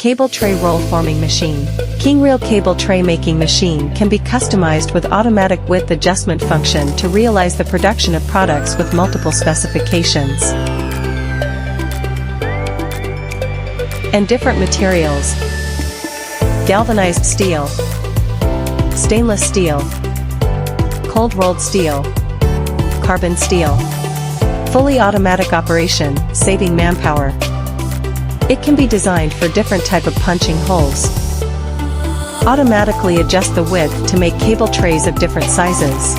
Cable tray roll forming machine. King reel cable tray making machine can be customized with automatic width adjustment function to realize the production of products with multiple specifications and different materials: galvanized steel, stainless steel, cold rolled steel, carbon steel. Fully automatic operation, saving manpower. It can be designed for different type of punching holes. Automatically adjust the width to make cable trays of different sizes.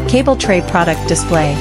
Cable tray product display.